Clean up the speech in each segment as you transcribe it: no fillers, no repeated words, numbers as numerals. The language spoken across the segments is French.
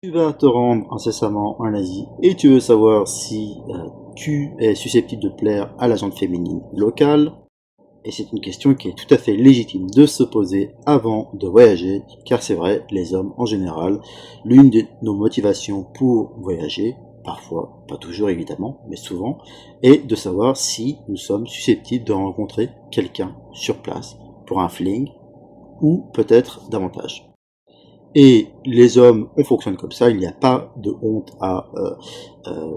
Tu vas te rendre incessamment en Asie et tu veux savoir si tu es susceptible de plaire à la gente féminine locale. Et c'est une question qui est tout à fait légitime de se poser avant de voyager, car c'est vrai, les hommes en général, l'une de nos motivations pour voyager, parfois, pas toujours évidemment, mais souvent, est de savoir si nous sommes susceptibles de rencontrer quelqu'un sur place pour un fling, ou peut-être davantage. Et les hommes, on fonctionne comme ça, il n'y a pas de honte à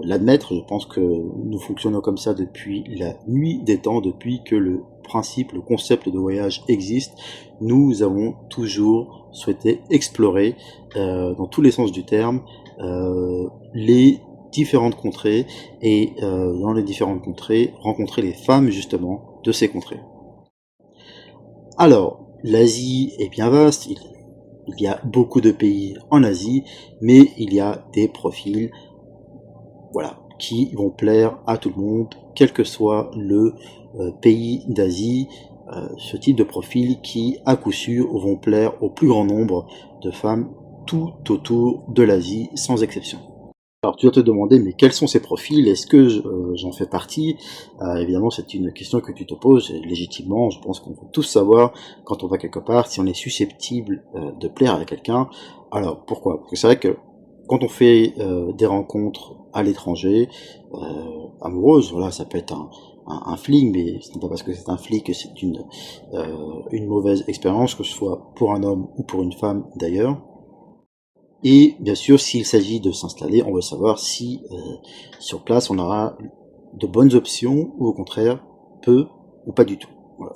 l'admettre. Je pense que nous fonctionnons comme ça depuis la nuit des temps, depuis que le principe, le concept de voyage existe. Nous avons toujours souhaité explorer, dans tous les sens du terme, les différentes contrées et dans les différentes contrées, rencontrer les femmes justement de ces contrées. Alors, l'Asie est bien vaste, il y a beaucoup de pays en Asie, mais il y a des profils, voilà, qui vont plaire à tout le monde, quel que soit le pays d'Asie. Ce type de profils qui, à coup sûr, vont plaire au plus grand nombre de femmes tout autour de l'Asie, sans exception. Alors tu vas te demander, mais quels sont ces profils? Est-ce que j'en fais partie? Évidemment, c'est une question que tu te poses, et légitimement. Je pense qu'on veut tous savoir, quand on va quelque part, si on est susceptible de plaire à quelqu'un. Alors pourquoi? Parce que c'est vrai que quand on fait des rencontres à l'étranger, amoureuses, voilà, ça peut être un fling, mais ce n'est pas parce que c'est un flic que c'est une mauvaise expérience, que ce soit pour un homme ou pour une femme d'ailleurs. Et bien sûr, s'il s'agit de s'installer, on veut savoir si sur place on aura de bonnes options ou au contraire peu ou pas du tout. Voilà.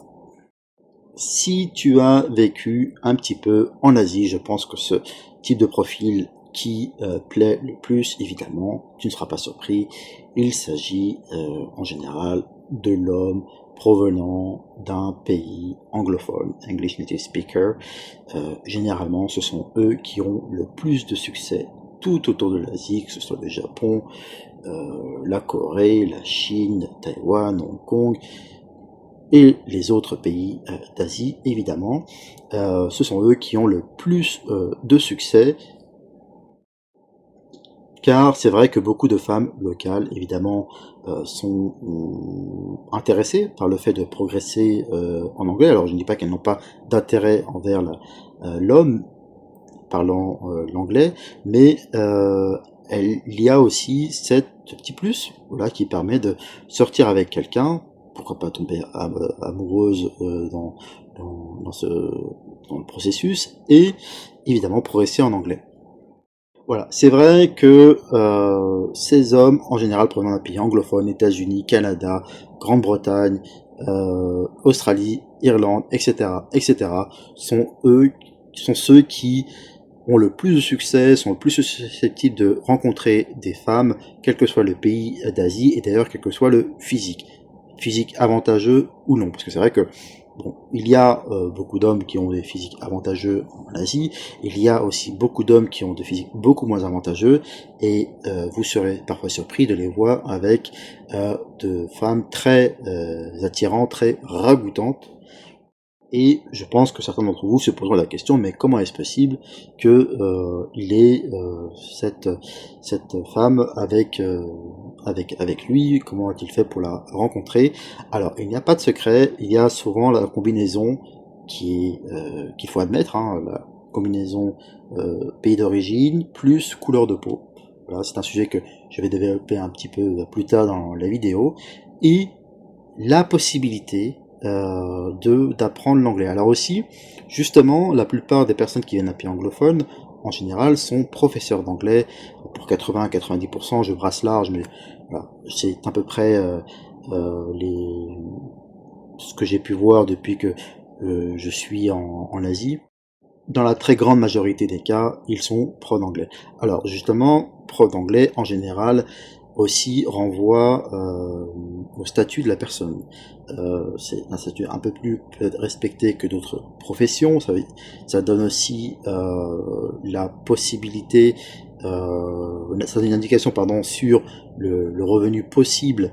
Si tu as vécu un petit peu en Asie, je pense que ce type de profil qui plaît le plus, évidemment, tu ne seras pas surpris, il s'agit en général de l'homme provenant d'un pays anglophone, English native speaker. Généralement, ce sont eux qui ont le plus de succès tout autour de l'Asie, que ce soit le Japon, la Corée, la Chine, Taïwan, Hong Kong et les autres pays d'Asie, évidemment. Ce sont eux qui ont le plus de succès, car c'est vrai que beaucoup de femmes locales, évidemment, sont intéressées par le fait de progresser en anglais. Alors je ne dis pas qu'elles n'ont pas d'intérêt envers l'homme parlant l'anglais, mais il y a aussi ce petit plus, voilà, qui permet de sortir avec quelqu'un, pourquoi pas tomber amoureuse dans le processus, et évidemment progresser en anglais. Voilà, c'est vrai que ces hommes, en général provenant d'un pays anglophone, États-Unis, Canada, Grande-Bretagne, Australie, Irlande, etc., etc., sont ceux qui ont le plus de succès, sont le plus susceptibles de rencontrer des femmes, quel que soit le pays d'Asie, et d'ailleurs quel que soit le physique avantageux ou non, parce que c'est vrai que bon, il y a beaucoup d'hommes qui ont des physiques avantageux en Asie, il y a aussi beaucoup d'hommes qui ont des physiques beaucoup moins avantageux, et vous serez parfois surpris de les voir avec de femmes très attirantes, très ragoûtantes. Et je pense que certains d'entre vous se poseront la question, mais comment est-ce possible que il ait cette femme avec lui? Comment a-t-il fait pour la rencontrer? Alors, il n'y a pas de secret, il y a souvent la combinaison qu'il faut admettre, hein, la combinaison pays d'origine plus couleur de peau. Voilà, c'est un sujet que je vais développer un petit peu plus tard dans la vidéo. Et la possibilité d'apprendre l'anglais. Alors aussi, justement, la plupart des personnes qui viennent à pays anglophone, en général, sont professeurs d'anglais. Pour 80-90%, je brasse large, mais voilà, c'est à peu près ce que j'ai pu voir depuis que je suis en Asie. Dans la très grande majorité des cas, ils sont profs d'anglais. Alors justement, prof d'anglais, en général, aussi renvoie au statut de la personne. C'est un statut un peu plus peut-être respecté que d'autres professions. Ça donne aussi la possibilité, ça donne une indication pardon, sur le revenu possible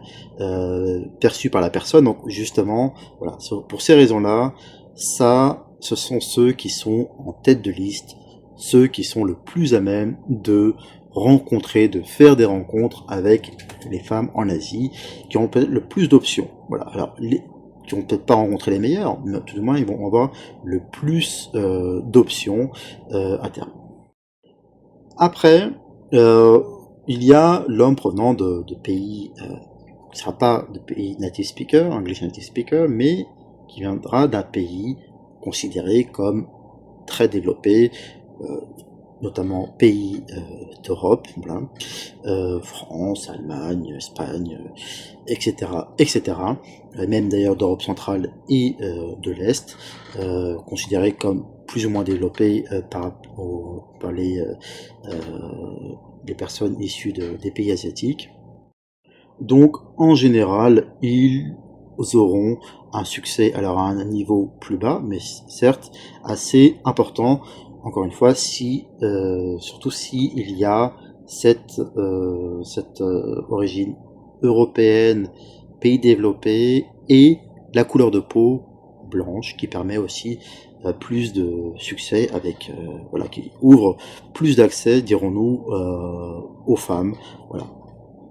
perçu par la personne. Donc justement, voilà, pour ces raisons-là, ce sont ceux qui sont en tête de liste ceux qui sont le plus à même de rencontrer, de faire des rencontres avec les femmes en Asie, qui ont peut-être le plus d'options. Voilà. Alors, qui vont peut-être pas rencontrer les meilleurs, mais tout du moins ils vont avoir le plus d'options à terme. Après, il y a l'homme provenant de pays qui ne sera pas de pays native speaker, English native speaker, mais qui viendra d'un pays considéré comme très développé, notamment pays d'Europe, voilà, France, Allemagne, Espagne, etc., etc., même d'ailleurs d'Europe centrale et de l'Est, considérés comme plus ou moins développés par les personnes issues des pays asiatiques. Donc, en général, ils auront un succès alors à un niveau plus bas, mais certes assez important. Encore une fois, surtout si il y a cette origine européenne, pays développé, et la couleur de peau blanche qui permet aussi plus de succès avec voilà, qui ouvre plus d'accès, dirons-nous, aux femmes. Voilà.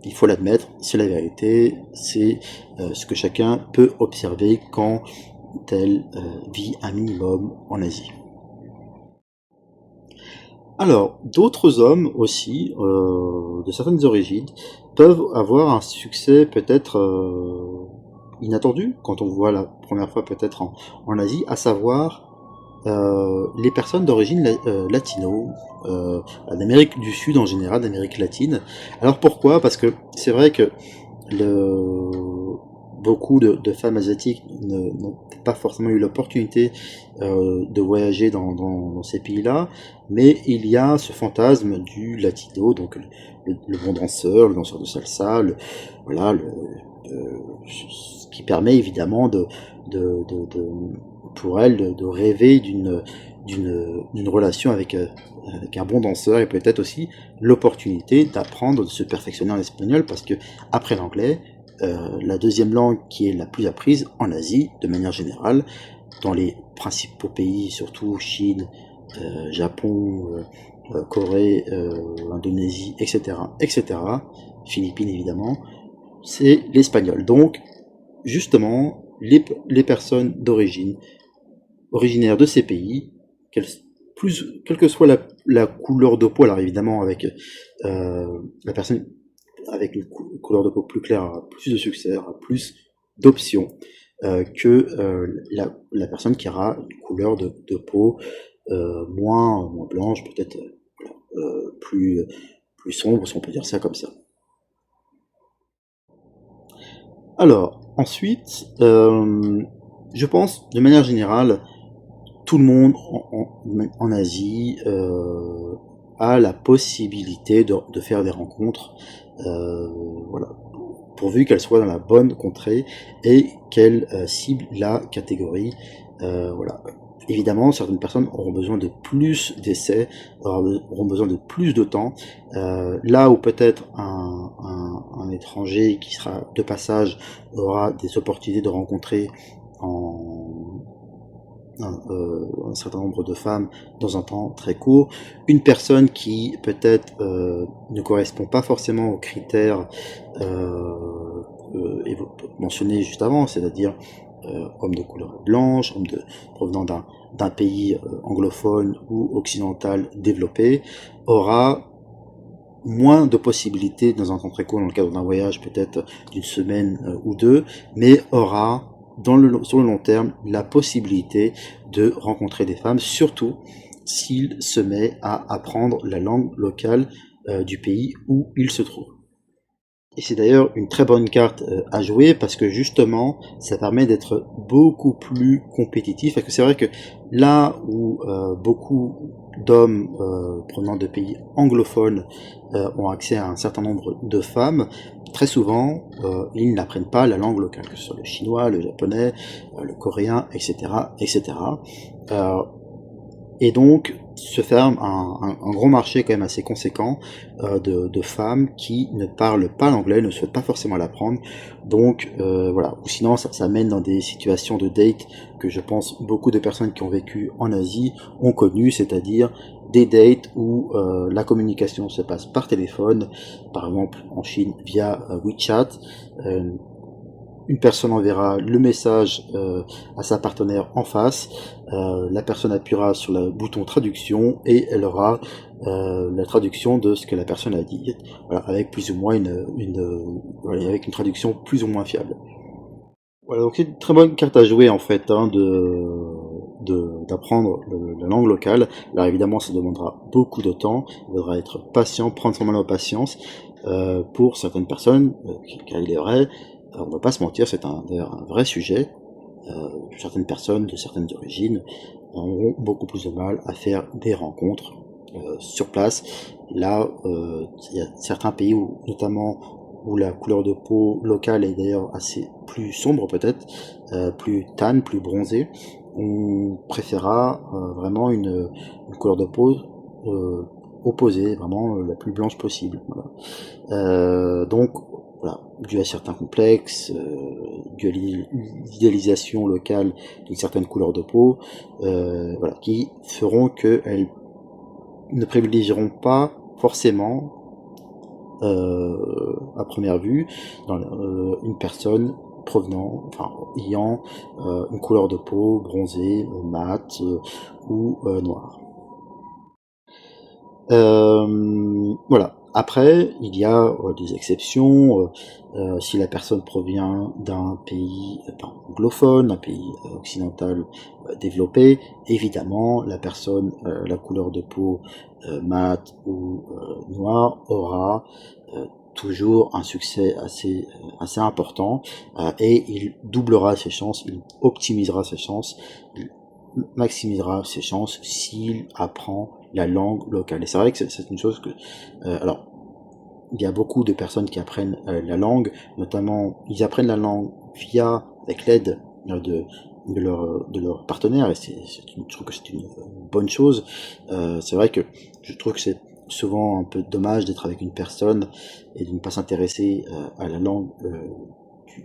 Il faut l'admettre, c'est la vérité, c'est ce que chacun peut observer quand elle vit un minimum en Asie. Alors, d'autres hommes aussi, de certaines origines, peuvent avoir un succès peut-être inattendu, quand on voit la première fois peut-être en Asie, à savoir les personnes d'origine latino, d'Amérique du Sud en général, d'Amérique latine. Alors pourquoi? Parce que c'est vrai que beaucoup de femmes asiatiques n'ont pas forcément eu l'opportunité de voyager dans ces pays-là, mais il y a ce fantasme du latino, donc le bon danseur, le danseur de salsa, voilà, ce qui permet évidemment pour elle de rêver d'une relation avec un bon danseur, et peut-être aussi l'opportunité d'apprendre, de se perfectionner en espagnol, parce que après l'anglais, la deuxième langue qui est la plus apprise en Asie, de manière générale, dans les principaux pays, surtout Chine, Japon, Corée, Indonésie, etc., etc., Philippines évidemment, c'est l'espagnol. Donc, justement, les personnes originaires de ces pays, quelle que soit la couleur de peau, alors évidemment avec la personne avec une couleur de peau plus claire aura plus de succès, aura plus d'options que la personne qui aura une couleur de peau moins blanche, peut-être plus sombre, si on peut dire ça comme ça. Alors, ensuite, je pense, de manière générale, tout le monde en Asie a la possibilité de faire des rencontres, voilà, pourvu qu'elles soient dans la bonne contrée et qu'elles ciblent la catégorie. Voilà. Évidemment, certaines personnes auront besoin de plus d'essais, auront besoin de plus de temps. Là où peut-être un étranger qui sera de passage aura des opportunités de rencontrer un certain nombre de femmes dans un temps très court. Une personne qui peut-être ne correspond pas forcément aux critères mentionnés juste avant, c'est-à-dire homme de couleur blanche, provenant d'un pays anglophone ou occidental développé, aura moins de possibilités dans un temps très court, dans le cadre d'un voyage peut-être d'une semaine ou deux, mais aura sur le long terme la possibilité de rencontrer des femmes, surtout s'il se met à apprendre la langue locale du pays où il se trouve. Et c'est d'ailleurs une très bonne carte à jouer, parce que justement ça permet d'être beaucoup plus compétitif, parce que c'est vrai que là où beaucoup d'hommes provenant de pays anglophones ont accès à un certain nombre de femmes, très souvent ils n'apprennent pas la langue locale, que ce soit le chinois, le japonais, le coréen, etc., etc. Et donc se ferme un gros marché quand même assez conséquent de femmes qui ne parlent pas l'anglais, ne souhaitent pas forcément l'apprendre. Donc voilà, ou sinon ça mène dans des situations de date que je pense beaucoup de personnes qui ont vécu en Asie ont connu, c'est-à-dire des dates où la communication se passe par téléphone, par exemple en Chine via WeChat. Euh, une personne enverra le message à sa partenaire en face, la personne appuiera sur le bouton traduction et elle aura la traduction de ce que la personne a dit, voilà, avec plus ou moins voilà, avec une traduction plus ou moins fiable. Voilà, donc c'est une très bonne carte à jouer en fait, hein, d'apprendre la langue locale. Alors évidemment, ça demandera beaucoup de temps, il faudra être patient, prendre son mal en patience. Pour certaines personnes, car il est vrai, on ne va pas se mentir, c'est d'ailleurs un vrai sujet. Certaines personnes de certaines origines auront beaucoup plus de mal à faire des rencontres sur place. Là, il y a certains pays où, notamment où la couleur de peau locale est d'ailleurs assez plus sombre peut-être, plus tan, plus bronzée. On préférera vraiment une couleur de peau euh, opposée, vraiment la plus blanche possible. Voilà. Donc voilà, dû à certains complexes, dû à l'idéalisation locale d'une certaine couleur de peau, voilà, qui feront qu'elles ne privilégieront pas forcément, à première vue, une personne ayant une couleur de peau bronzée, mate ou noire. Voilà. Après, il y a des exceptions. Si la personne provient d'un pays anglophone, d'un pays occidental développé, évidemment, la personne, la couleur de peau mate ou noire aura toujours un succès assez important et il doublera ses chances, il optimisera ses chances, il maximisera ses chances s'il apprend la langue locale. Et c'est vrai que c'est une chose que... alors, il y a beaucoup de personnes qui apprennent la langue, notamment, ils apprennent la langue avec l'aide de leur partenaire, et je trouve que c'est une bonne chose. C'est vrai que je trouve que c'est souvent un peu dommage d'être avec une personne et de ne pas s'intéresser à la langue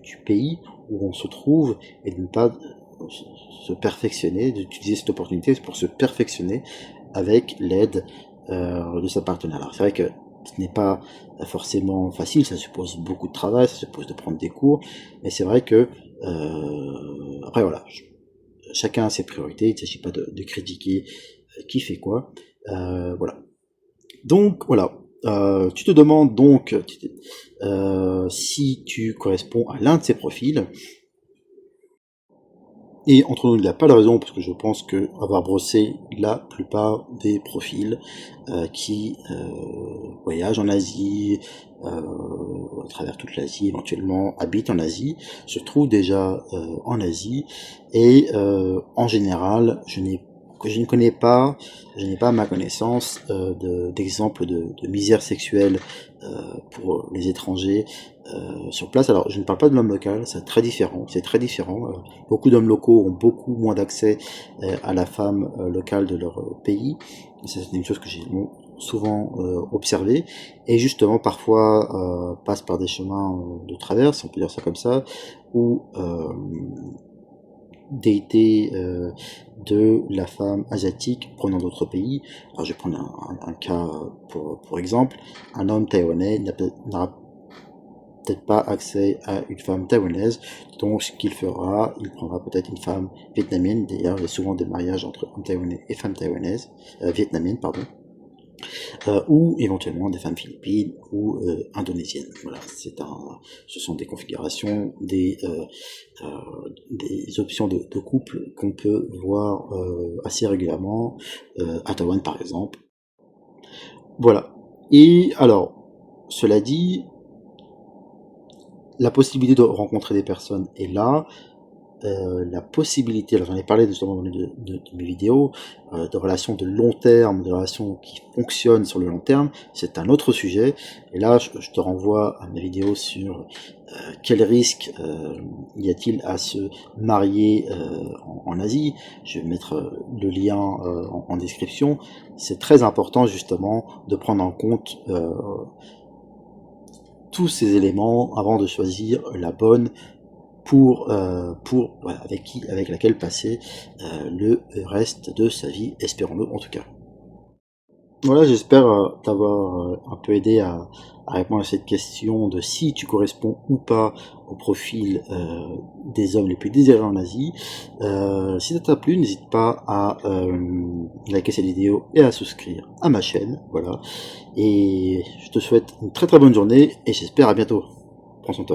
du pays où on se trouve et de ne pas se perfectionner, d'utiliser cette opportunité pour se perfectionner avec l'aide de sa partenaire. Alors c'est vrai que ce n'est pas forcément facile, ça suppose beaucoup de travail, ça suppose de prendre des cours, mais c'est vrai que après voilà, chacun a ses priorités, il ne s'agit pas de critiquer qui fait quoi. Voilà. Donc voilà. Tu te demandes donc si tu corresponds à l'un de ces profils. Et entre nous, il n'y a pas de raison, parce que je pense que avoir brossé la plupart des profils qui voyagent en Asie, à travers toute l'Asie, éventuellement habitent en Asie, se trouvent déjà en Asie, et en général, je ne connais pas, je n'ai pas à ma connaissance d'exemples de misère sexuelle pour les étrangers sur place. Alors, je ne parle pas de l'homme local, c'est très différent. C'est très différent. Beaucoup d'hommes locaux ont beaucoup moins d'accès à la femme locale de leur pays. C'est une chose que j'ai souvent observé. Et justement, parfois, passe par des chemins de traverse, on peut dire ça comme ça, où déité de la femme asiatique provenant d'autres pays. Alors, je vais prendre un cas pour exemple. Un homme taïwanais n'aura peut-être pas accès à une femme taïwanaise, donc ce qu'il fera, il prendra peut-être une femme vietnamienne. D'ailleurs, il y a souvent des mariages entre hommes taïwanais et femmes taïwanaises, vietnamiennes, pardon, ou éventuellement des femmes philippines ou indonésiennes. Voilà, ce sont des configurations, des options de couple qu'on peut voir assez régulièrement à Taïwan par exemple. Voilà. Et alors, cela dit, la possibilité de rencontrer des personnes est là. la possibilité, alors j'en ai parlé justement dans de mes vidéos, de relations de long terme, de relations qui fonctionnent sur le long terme, c'est un autre sujet. Et là, je te renvoie à mes vidéos sur quel risque y a-t-il à se marier en Asie. Je vais mettre le lien en description. C'est très important justement de prendre en compte tous ces éléments avant de choisir la bonne voilà, avec laquelle passer le reste de sa vie, espérons-le en tout cas. Voilà, j'espère t'avoir un peu aidé à répondre à cette question de si tu corresponds ou pas au profil des hommes les plus désirés en Asie. Si ça t'a plu, n'hésite pas à liker cette vidéo et à souscrire à ma chaîne. Voilà. Et je te souhaite une très très bonne journée et j'espère à bientôt. Prends soin de toi.